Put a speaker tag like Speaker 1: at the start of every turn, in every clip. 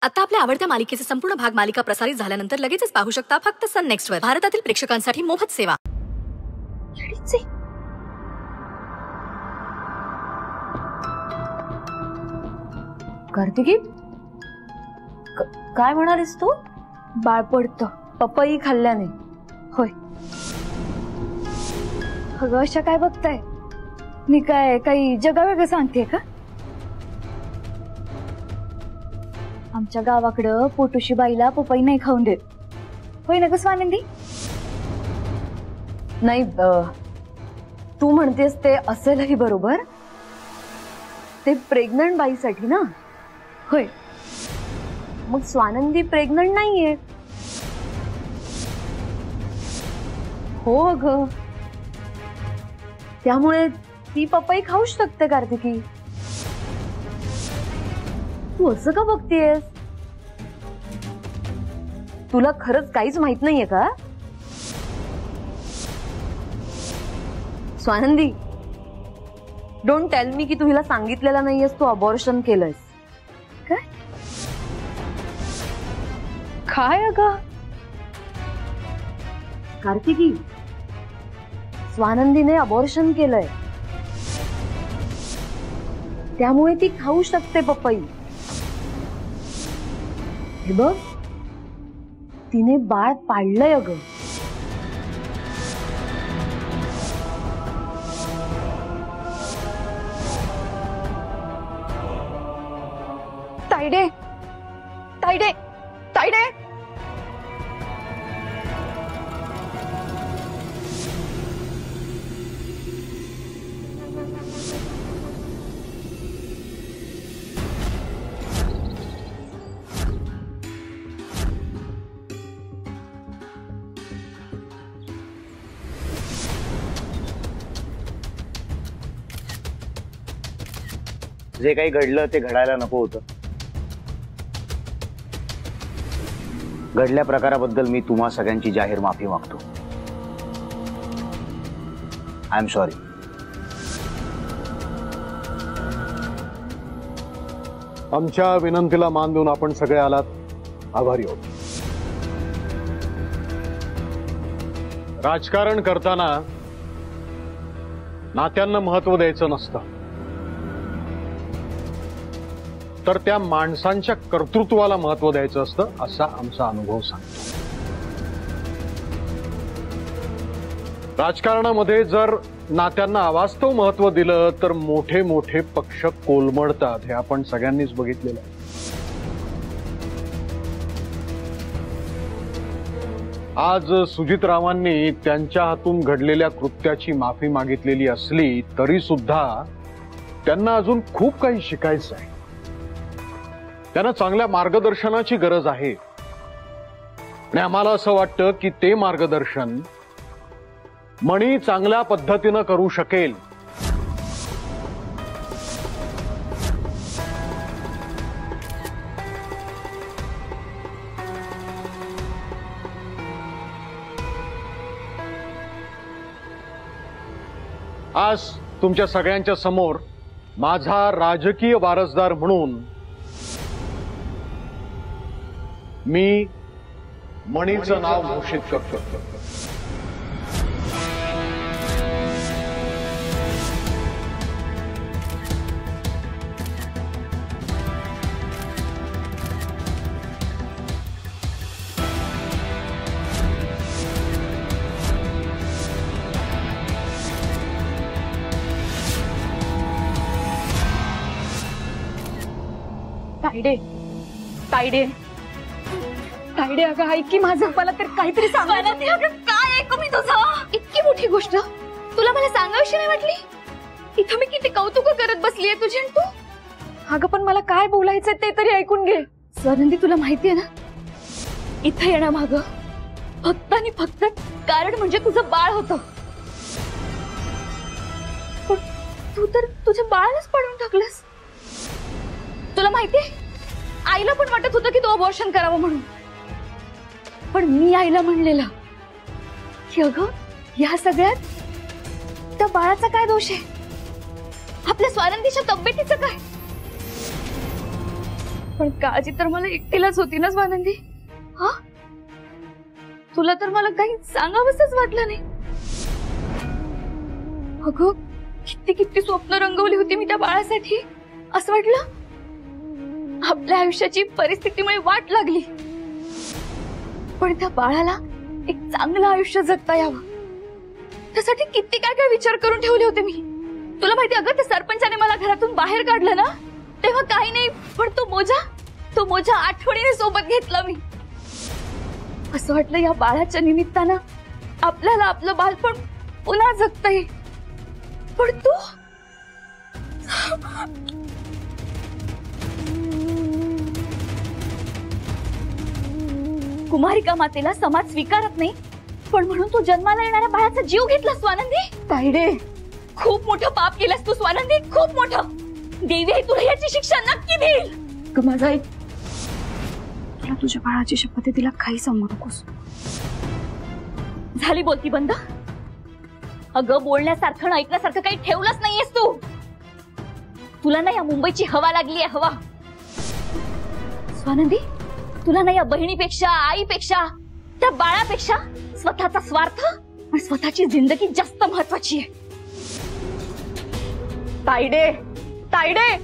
Speaker 1: आता आपल्या आवडत्या मालिकेचे संपूर्ण भाग मालिका प्रसारित झाल्यानंतर लगेचच पाहू शकता फक्त सन नेक्स्ट वर. भारतातील प्रेक्षकांसाठी मोफत सेवा.
Speaker 2: कार्तिकी काय म्हणालीस तू? बाळ पडतं पपई खाल्ल्याने. होय अगं अशा काय बघताय? मी काय काही जगावेगळं सांगते का? आमच्या गावाकडं पोटुशी बाईला पपई नाही खाऊन देत. होय ना ग स्वानंदी? नाही तू म्हणतेस ते असेलही बरोबर. ते प्रेग्नंट बाईसाठी ना? होय मग स्वानंदी प्रेग्नंट नाहीये. हो अगं त्यामुळे ती पपई खाऊ शकते. कार्तिकी तू असं का बघतेस? तुला खरंच काहीच माहित नाहीये का? स्वानंदी डोंट टेल मी की तू हिला सांगितलेलं नाहीयेस तू अबॉर्शन केलंयस. काय काय अगं? कार्तिकी स्वानंदीने अबॉर्शन केलंय त्यामुळे ती खाऊ शकते पपई. हे बघ तिने बाळ पाळलंय अगं. तायडे तायडे तायडे
Speaker 3: जे काही घडलं ते घडायला नको होतं. घडल्या प्रकाराबद्दल मी तुम्हा सगळ्यांची जाहीर माफी मागतो. I am sorry.
Speaker 4: आमच्या विनंतीला मान देऊन आपण सगळे आलात, आभारी आहोत. राजकारण करताना नात्यांना महत्व द्यायचं नसतं, तर त्या माणसांच्या कर्तृत्वाला महत्व द्यायचं असतं, असा आमचा अनुभव सांगतो. राजकारणामध्ये जर नात्यांना अवास्तव महत्व दिलं तर मोठे मोठे पक्ष कोलमडतात. हे आपण सगळ्यांनीच बघितलेलं आहे. आज सुजितरावांनी त्यांच्या हातून घडलेल्या कृत्याची माफी मागितलेली असली तरी सुद्धा त्यांना अजून खूप काही शिकायचं आहे. त्यांना चांगल्या मार्गदर्शनाची गरज आहे आणि आम्हाला असं वाटतं की ते मार्गदर्शन मणी चांगल्या पद्धतीनं करू शकेल. आज तुमच्या सगळ्यांच्या समोर माझा राजकीय वारसदार म्हणून मी मणीचं नाव घोषित करतो.
Speaker 2: तायडे तायडे तायडे अगं ऐक की माझं, मला तर काहीतरी सांग.
Speaker 1: काय ऐकू मी तुझं? इतकी मोठी गोष्ट तुला मला सांगावीशी नाही वाटली? इथं मी किती कौतुक करत बसलीये तुझी. तू
Speaker 2: अगं पण मला काय बोलायचंय ते तरी ऐकून घे. स्वानंदी तुला माहितीये ना इथं येण्यामाग फक्त आणि फक्त कारण म्हणजे तुझं बाळ होतं. तू तर तुझ्या बाळालाच पडून टाकलंस. तुला माहितीये आईला पण वाटत होतं की तू अबॉर्शन करावं म्हणून, पण मी आईला म्हणलेलं की अगं या सगळ्यात त्या बाळाचा काय दोष आहे? आपल्या स्वानंदीच्या तब्येतीचं काय? पण काळजी तर मला एकटीलाच होती ना स्वानंदी. हा, तुला तर मला काही सांगावंसच वाटलं नाही. अगं, किती किती स्वप्न रंगवली होती मी त्या बाळासाठी. असं वाटलं आपल्या आयुष्याची परिस्थितीमुळे वाट लागली, पण त्या बाळाला एक चांगलं आयुष्य जगता यावं त्यासाठी किती काय काय विचार करून ठेवले होते मी. तुला माहिती, अगं त्या सरपंचाने मला घरातून बाहेर काढलं ना, तेव्हा काही नाही, पण तो मोजा आठवणीने सोबत घेतला मी. असं वाटलं या बाळाच्या निमित्तानं आपल्याला आपलं बालपण पुन्हा जगता येईल. पण तू कुमारिका मातेला समाज स्वीकारत नाही, पण म्हणून तू जन्माला येणाऱ्या बाळाचा जीव घेतला स्वानंदी. ताईडे, खूप मोठं पाप केलंस तू स्वानंदी, खूप मोठं. देवी आई तुला याची शिक्षा नक्की देईल. माझा आई, तुला तुझ्या बाळाची शपथ आहे, तिला काही सांगू नकोस. झाली बोलती बंद. अगं, बोलण्यासारखं ऐकण्यासारखं काही ठेवलंच नाहीयेस तू. तुला ना या मुंबईची हवा लागली आहे, हवा. स्वानंदी, तुला ना या बहिणीपेक्षा, आईपेक्षा, त्या बाळापेक्षा स्वतःचा स्वार्थ आणि स्वतःची जिंदगी जास्त महत्वाची आहे. ताईडे, ताईडे,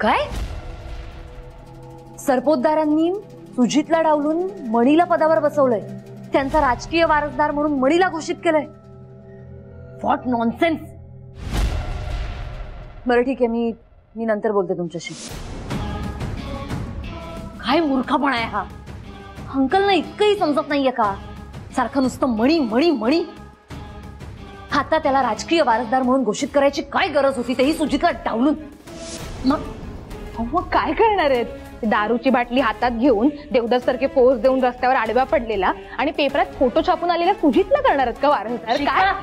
Speaker 5: काय? सरपोतदारांनी सुजितला डावलून मणीला पदावर बसवलंय, त्यांचा राजकीय वारसदार म्हणून मणीला घोषित केलंय. What nonsense. बरं ठीक आहे, मी नंतर बोलते तुमच्याशी. काय मूर्खपणा आहे हा. अंकलना इतकंही समजत नाहीये का? सारखं नुसतं मणी मणी मणी. आता त्याला राजकीय वारसदार म्हणून घोषित करायची काय गरज होती, तेही सुजितला डावलून.
Speaker 6: मग काय करणार आहेत? दारूची बाटली हातात घेऊन देवदास सारखे पोज देऊन रस्त्यावर आडव्या पडलेला आणि पेपरात फोटो छापून आलेला सुजितला करणार आहेत का वारसदार? काय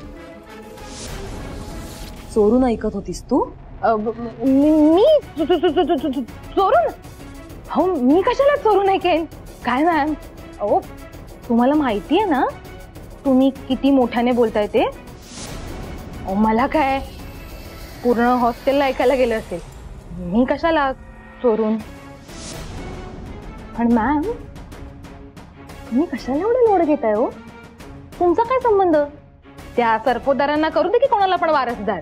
Speaker 5: चोरून ऐकत होतीस तू?
Speaker 6: मी चोरून? हो, मी कशाला चोरून ऐकेन? काय मॅम, अहो तुम्हाला माहितीये ना तुम्ही किती मोठ्याने बोलताय ते. मला काय, पूर्ण हॉस्टेलला ऐकायला गेलं असेल. मी कशाला चोरून? पण मॅम, तुम्ही कशाला एवढं लोड घेताय हो? तुमचा काय संबंध? त्या सरपोतदारांना करू दे की कोणाला पण वारसदार.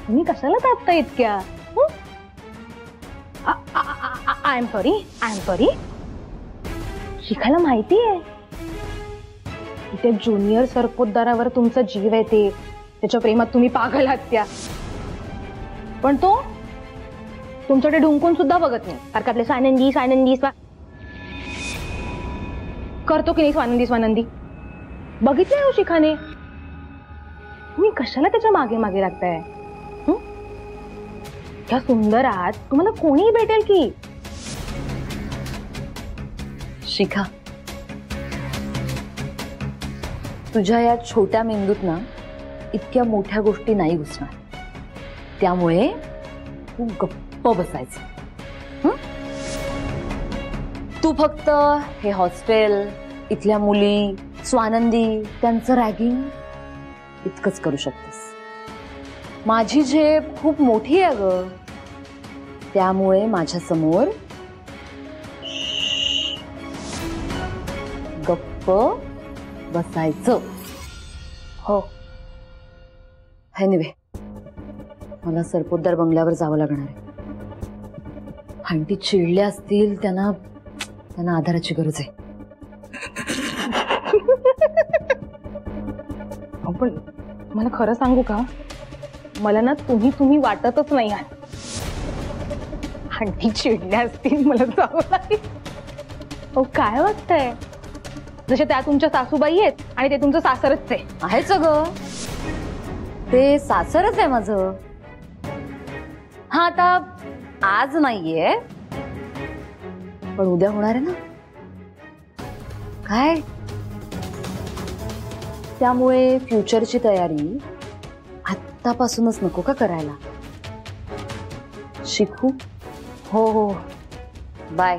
Speaker 6: तुम्ही कशाला तापता इतक्या? I am sorry. शिखायला माहितीये त्या ज्युनियर सरपोतदारावर तुमचा जीव आहे, ते त्याच्या प्रेमात तुम्ही पागल आहात त्या. पण तो तुमच्याकडे ढुंकून सुद्धा बघत नाही. सारखं आपले स्वानंदी करतो की नाही स्वानंदी. बघितलंय हो शिखाने. तुम्ही कशाला त्याच्या मागे मागे लागताय? त्या सुंदर आहात, तुम्हाला कोणीही भेटेल की.
Speaker 5: शिखा, तुझ्या या छोट्या मेंदूत ना इतक्या मोठ्या गोष्टी नाही घुसणार. त्यामुळे तू गप्प बसायचं. तू फक्त हे हॉस्टेल, इथल्या मुली, स्वानंदी, त्यांचं रॅगिंग इतकंच करू शकतेस. माझी झेप खूप मोठी आहे ग, त्यामुळे माझ्या समोर गप्प बसायचं.
Speaker 6: हो.
Speaker 5: एनिवे, मला सरपोतदार बंगल्यावर जावं लागणार आहे. आंटी चिडल्या असतील, त्यांना आधाराची गरज आहे.
Speaker 6: पण मला खरं सांगू का, मला ना तुम्ही वाटतच नाही आहात. आंटी चिडल्या असतील, मला जावं लागेल. हो, काय वाटतंय? जसे त्या तुमच्या सासूबाई आहेत आणि ते तुमचं सासरच आहे.
Speaker 5: आहेच ग, ते सासरच आहे माझं. हा, आता आज नाहीये, पण उद्या होणार आहे ना. काय, त्यामुळे फ्युचरची तयारी आत्तापासूनच नको का करायला? शिकू हो हो, बाय.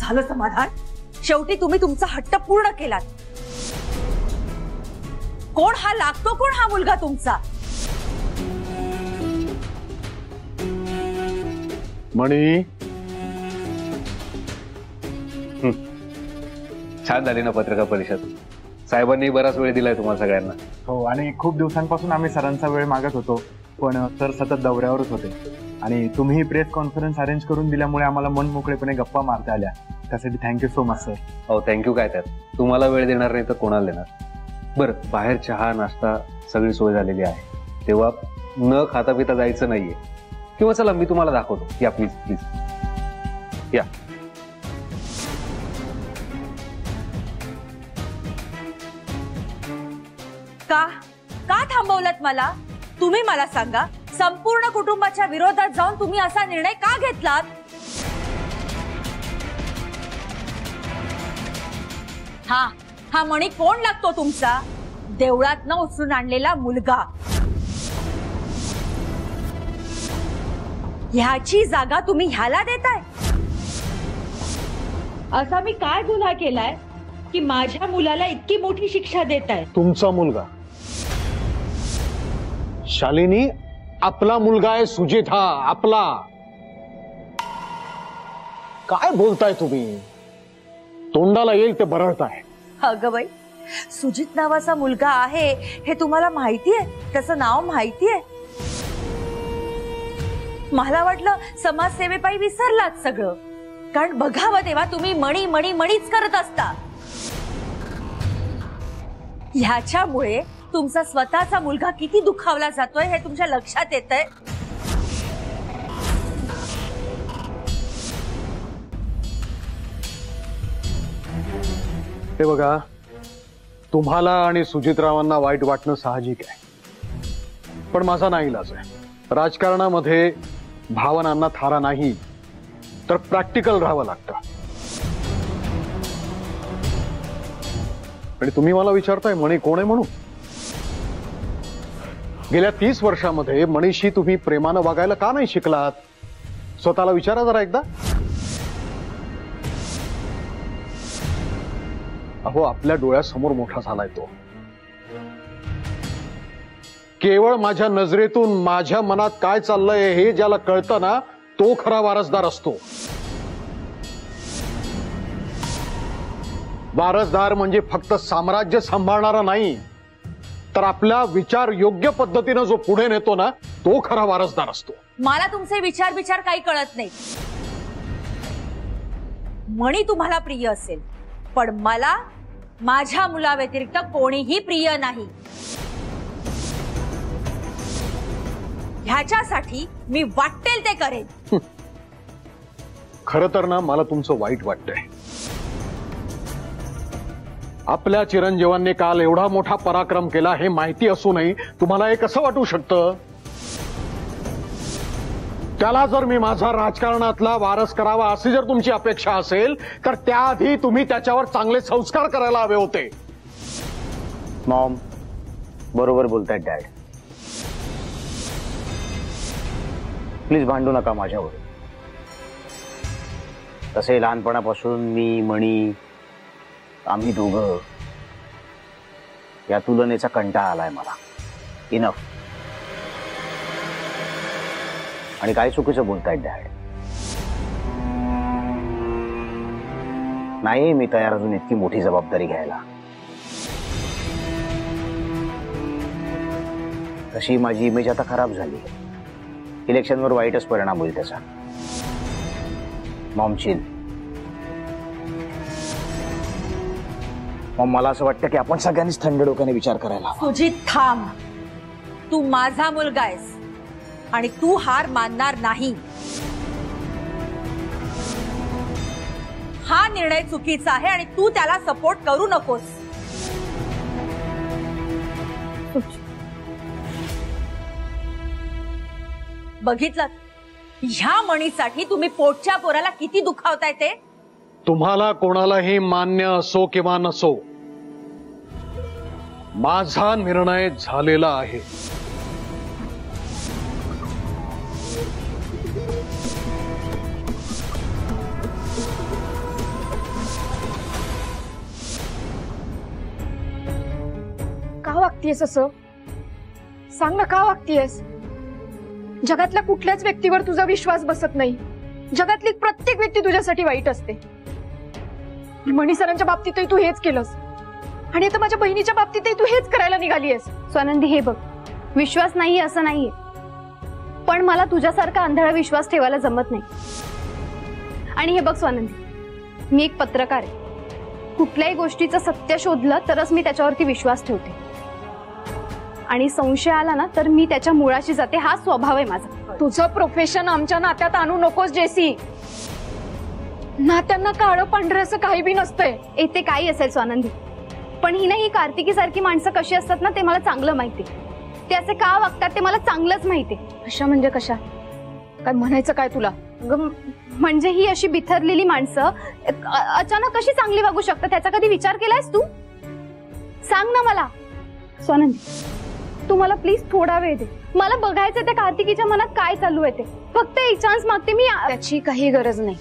Speaker 7: झालं समाधान. शेवटी तुम्ही तुमचा हट्ट पूर्ण केलात. कोण हा लागतो, कोण हा मुलगा तुमचा?
Speaker 4: मणी,
Speaker 8: छान झाली ना पत्रकार परिषद. साहेबांनी बराच वेळ दिलाय तुम्हाला सगळ्यांना.
Speaker 9: हो, आणि खूप दिवसांपासून आम्ही सरांचा वेळ मागत होतो, पण सर सतत दौऱ्यावरच होते. आणि तुम्ही प्रेस कॉन्फरन्स अरेंज करून दिल्यामुळे आम्हाला मन मोकळेपणे गप्पा मारता आल्या. त्यासाठी थँक्यू सो मच सर.
Speaker 8: हो, थँक्यू काय त्यात. तुम्हाला वेळ देणार नाही तर कोणाला देणार. बरं, बाहेर चहा नाश्ता सगळी सोय झालेली आहे, तेव्हा न खाता पिता जायचं नाहीये. किंवा चला मी तुम्हाला दाखवतो. या प्लीज प्लीज या.
Speaker 7: का का थांबवलात मला? तुम्ही मला सांगा, संपूर्ण कुटुंबाच्या विरोधात जाऊन तुम्ही असा निर्णय का घेतलात? हा मणी कोण लागतो तुमचा? देवळात न उचलून आणलेला मुलगा. ह्याची जागा तुम्ही ह्याला देताय? असा मी काय गुन्हा केलाय की माझ्या मुलाला इतकी मोठी शिक्षा देताय?
Speaker 4: तुमचा मुलगा शालिनी, आपला मुलगा आहे सुजित, हा आपला. काय बोलताय तुम्ही? तोंडाला येईल ते बरळताय.
Speaker 7: अगं बाई, सुजित नावाचा मुलगा आहे हे तुम्हाला माहितीये? त्याचं नाव माहितीये? मला वाटलं समाजसेवेपायी विसरलात सगळं. कारण बघावं तेव्हा तुम्ही मणी मणी मणीच करत असता. ह्याच्यामुळे तुमचा स्वतःचा मुलगा किती दुखावला जातोय हे तुमच्या लक्षात येतंय?
Speaker 4: हे बघा, तुम्हाला आणि सुजितरावांना वाईट वाटणं साहजिक आहे, पण माझा नाईलाज आहे. राजकारणामध्ये भावनांना थारा नाही, तर प्रॅक्टिकल राहावं लागतं. आणि तुम्ही मला विचारताय मणी कोण आहे म्हणून? गेल्या 30 वर्षामध्ये मणीशी तुम्ही प्रेमानं वागायला का नाही शिकलात? स्वतःला विचारा जरा एकदा. अहो, आपल्या डोळ्यासमोर मोठा झालाय तो. केवळ माझ्या नजरेतून माझ्या मनात काय चाललंय हे ज्याला कळतं ना, तो खरा वारसदार असतो. वारसदार म्हणजे फक्त साम्राज्य सांभाळणारा नाही, तर आपला विचार योग्य पद्धतीने जो पुढे नेतो ना, तो खरा वारसदार असतो.
Speaker 7: मला तुमचे विचार काही कळत नाही. मणी तुम्हाला प्रिय असेल, पण मला माझ्या मुलाव्यतिरिक्त कोणीही प्रिय नाही. ह्याच्यासाठी मी वाटेल ते करेन.
Speaker 4: खरं तर ना, मला तुमचं वाईट वाटतंय. आपल्या चिरंजीवांनी काल एवढा मोठा पराक्रम केला हे माहिती असूनही तुम्हाला हे कसं वाटू शकतं? त्याला जर मी माझा राजकारणातला वारस करावा अशी जर तुमची अपेक्षा असेल, तर त्याआधी तुम्ही त्याच्यावर चांगले संस्कार करायला हवे होते.
Speaker 3: मॉम, बरोबर बोलतायत डॅड. प्लीज भांडू नका माझ्यावर. तसे लहानपणापासून मी, मणी, आम्ही दोघं, या तुलनेचा कंटाळा आलाय मला. इनफ. आणि काय चुकीचं बोलतायत डॅड. नाही मी तयार अजून इतकी मोठी जबाबदारी घ्यायला. तशी माझी इमेज आता खराब झाली. इलेक्शनवर वाईटच परिणाम होईल त्याचा. Maugham chill. मॉम, मला असं वाटतं की आपण सगळ्यांनीच थंड डोक्याने विचार करायला.
Speaker 7: सुजित, थांब. तू माझा मुलगा आहेस आणि तू हार मानणार नाही. हा निर्णय चुकीचा आहे आणि तू त्याला सपोर्ट करू नकोस. बघितलं, ह्या मणीसाठी तुम्ही पोटच्या पोराला किती दुखावताय ते?
Speaker 4: तुम्हाला कोणालाही मान्य असो किंवा नसो, माझा निर्णय झालेला आहे.
Speaker 6: का वागतीयस असं? सांग ना, का वागतीयस? जगातल्या कुठल्याच व्यक्तीवर तुझा विश्वास बसत नाही. जगातली प्रत्येक व्यक्ती तुझ्यासाठी वाईट असते. मणी सरांच्या बाबतीतही तू हेच केलंस आणि आता माझ्या बहिणीच्या बाबतीतही तू हेच करायला निघालीयस.
Speaker 2: स्वानंदी, हे बघ, विश्वास नाहीये असं नाहीये, पण मला तुझ्यासारखा आंधळा विश्वास ठेवायला जमत नाही. आणि हे बघ स्वानंदी, मी एक पत्रकार आहे. कुठल्याही गोष्टीचं सत्य शोधलं तरच मी त्याच्यावरती विश्वास ठेवते, आणि संशय आला ना तर मी त्याच्या मुळाशी जाते. हा स्वभाव आहे माझा.
Speaker 6: तुझं प्रोफेशन आमच्या नात्यात आणू नकोस जेसी. नात्यांना काळं पांढरं असं काही बी नसतंय.
Speaker 2: ते काही असेल स्वानंदी, पण ही नाही, कार्तिकी सारखी माणसं कशी असतात ना ते मला चांगलं माहिती. ते असे का वागतात ते मला चांगलंच माहिती.
Speaker 6: कशा म्हणजे कशा? काय म्हणायचं काय तुला?
Speaker 2: म्हणजे ही अशी बिथरलेली माणसं अचानक कशी चांगली वागू शकतात त्याचा कधी विचार केलायस तू? सांग ना मला. स्वानंदी, तू मला प्लीज थोडा वेळ दे. मला बघायचं त्या कार्तिकीच्या मनात काय चालू आहे ते. फक्त एक चान्स मागते मी.
Speaker 6: त्याची काही गरज नाही.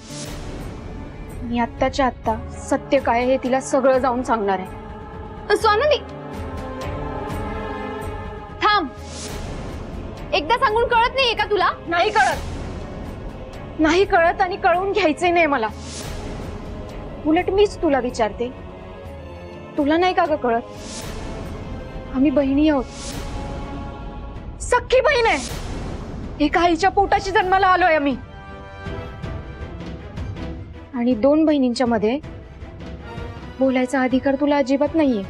Speaker 6: मी आत्ताच्या आत्ता सत्य काय हे तिला सगळं जाऊन सांगणार आहे.
Speaker 2: स्वानंदी, थांब. एकदा सांगून कळत नाहीये का तुला?
Speaker 6: नाही कळत. नाही कळत आणि कळून घ्यायचंय नाही मला. उलट मीच तुला विचारते, तुला नाही का ग कळत? आम्ही बहिणी आहोत. सख्खी बहीण आहे. एका आईच्या पोटाशी जन्माला आलोय आम्ही. आणि दोन बहिणींच्या मध्ये बोलायचा अधिकार तुला अजिबात नाहीये.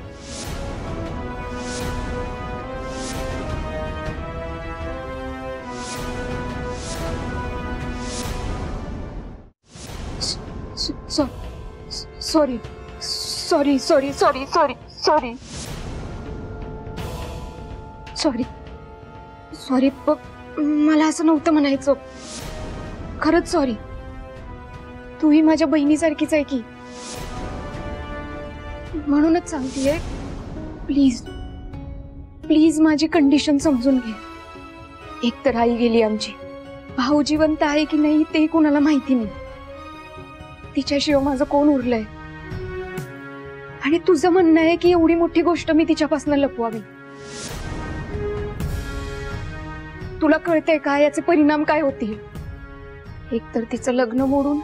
Speaker 6: Sorry sorry sorry sorry sorry sorry sorry sorry. मला असं नव्हतं म्हणायचं. खरंच सॉरी. तूही माझ्या बहिणीसारखीच आहे की. म्हणूनच सांगतेय, प्लीज प्लीज माझी कंडिशन समजून घे. एक तर आई गेली आमची. भाऊ जिवंत आहे की नाही ते कुणाला माहिती नाही. तिच्याशिवाय माझं कोण उरलंय? आणि तुझं म्हणणं आहे की एवढी मोठी गोष्ट मी तिच्यापासून लपवावी. तुला कळतंय का याचे परिणाम काय होतील? एक तर तिचं लग्न मोडून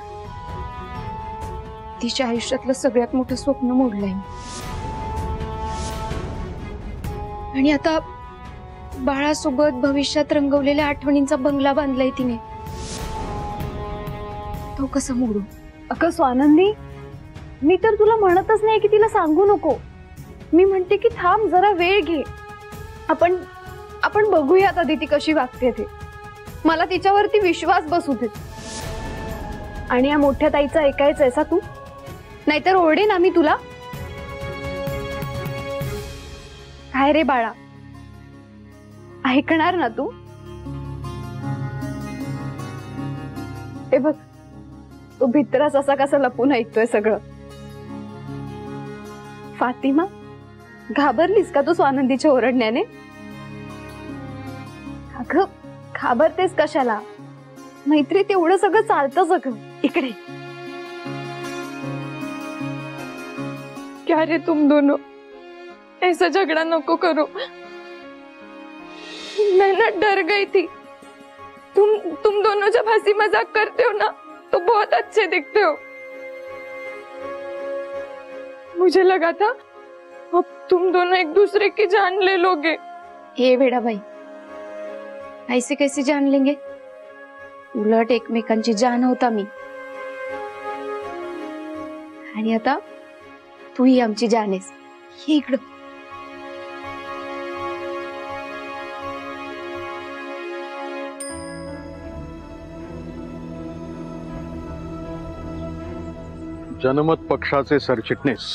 Speaker 6: तिच्या आयुष्यातलं सगळ्यात मोठं स्वप्न मोडलंय. आणि आता बाळासोबत भविष्यात रंगवलेल्या आठवणींचा बंगला बांधलाय तिने. तो कसा मोडू?
Speaker 2: अगं स्वानंदी, मी तर तुला म्हणतच नाही की तिला सांगू नको. मी म्हणते की थांब, जरा वेळ घे. आपण बघूयात आधी ती कशी वागते ते. मला तिच्यावरती विश्वास बसू दे. आणि या मोठ्या ताईचं ऐकायचंय सा तू? नाहीतर ओरडेन आम्ही तुला. काय रे बाळा, ऐकणार ना तू? हे बघ, तो भित्रास असा कसा लपून ऐकतोय सगळं. फातिमा, घाबरलीस का तू स्वानंदीच्या ओरडण्याने? अगं घाबरतेस कशाला? मैत्रीत एवढं सगळं चालतंच. अगं इकडे.
Speaker 6: क्या रे तुम दोनों, ऐसा झगड़ा नको करो. मैं ना डर गई थी. तुम दोनों जब हंसी मजाक करते हो ना तो बहुत अच्छे दिखते हो. मुझे लगा था अब तुम दोनों एक दूसरे की जान ले लोगे.
Speaker 2: हे बेड़ा भाई, ऐसे कैसे जान लेंगे? उलट एकमेकांची जान होता मी. आणि आता तूही आमची जान आहेस. ये इकडं.
Speaker 4: जनमत पक्षाचे सरचिटणीस,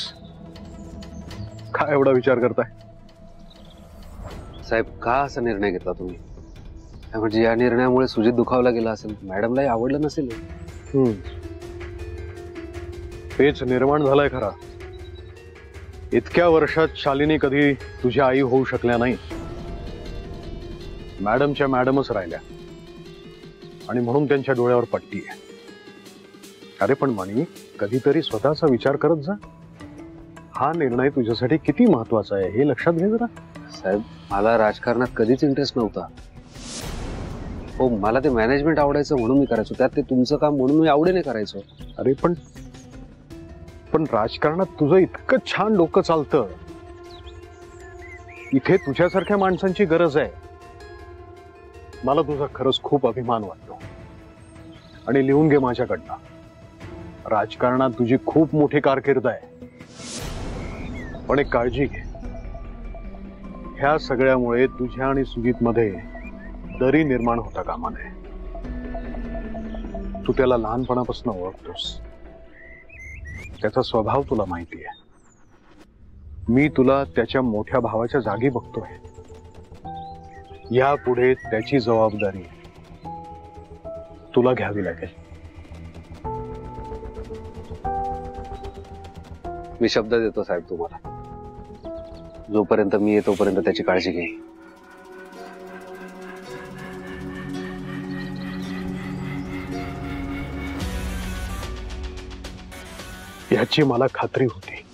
Speaker 4: काय एवढा विचार करताय?
Speaker 8: साहेब, का असा निर्णय घेतला तुम्ही? म्हणजे या निर्णयामुळे सुजित दुखावला गेला असेल, मॅडमलाही आवडलं नसेल.
Speaker 4: तेच निर्माण झालंय खरा. इतक्या वर्षात शालिनी कधी तुझी आई होऊ शकल्या नाही. मॅडमच्या मॅडमच राहिल्या आणि म्हणून त्यांच्या डोळ्यावर पट्टी आहे. अरे पण मणी, कधीतरी स्वतःचा विचार करत जा. हा निर्णय तुझ्यासाठी किती महत्वाचा आहे हे लक्षात घे जरा.
Speaker 8: साहेब, मला राजकारणात कधीच इंटरेस्ट नव्हता. हो, मला ते मॅनेजमेंट आवडायचं म्हणून मी करायचो, त्यात ते तुमचं काम म्हणून मी आवडीने करायचो.
Speaker 4: अरे पण राजकारणात तुझं इतकं छान डोकं चालतं. इथे तुझ्यासारख्या माणसांची गरज आहे. मला तुझा खरंच खूप अभिमान वाटतो. आणि लिहून घे माझ्याकडनं, राजकारणात तुझी खूप मोठी कारकीर्द आहे. पण एक काळजी घे, ह्या सगळ्यामुळे तुझ्या आणि सुजित मध्ये दरी निर्माण होता कामा नये. तू त्याला लहानपणापासून ओळखतोस, त्याचा स्वभाव तुला माहिती आहे. मी तुला त्याच्या मोठ्या भावाच्या जागी बघतोय. यापुढे त्याची जबाबदारी तुला घ्यावी लागेल.
Speaker 8: मी शब्द देतो साहेब तुम्हाला, जोपर्यंत मी येतो तोपर्यंत त्याची काळजी घे.
Speaker 4: याची मला खात्री होती.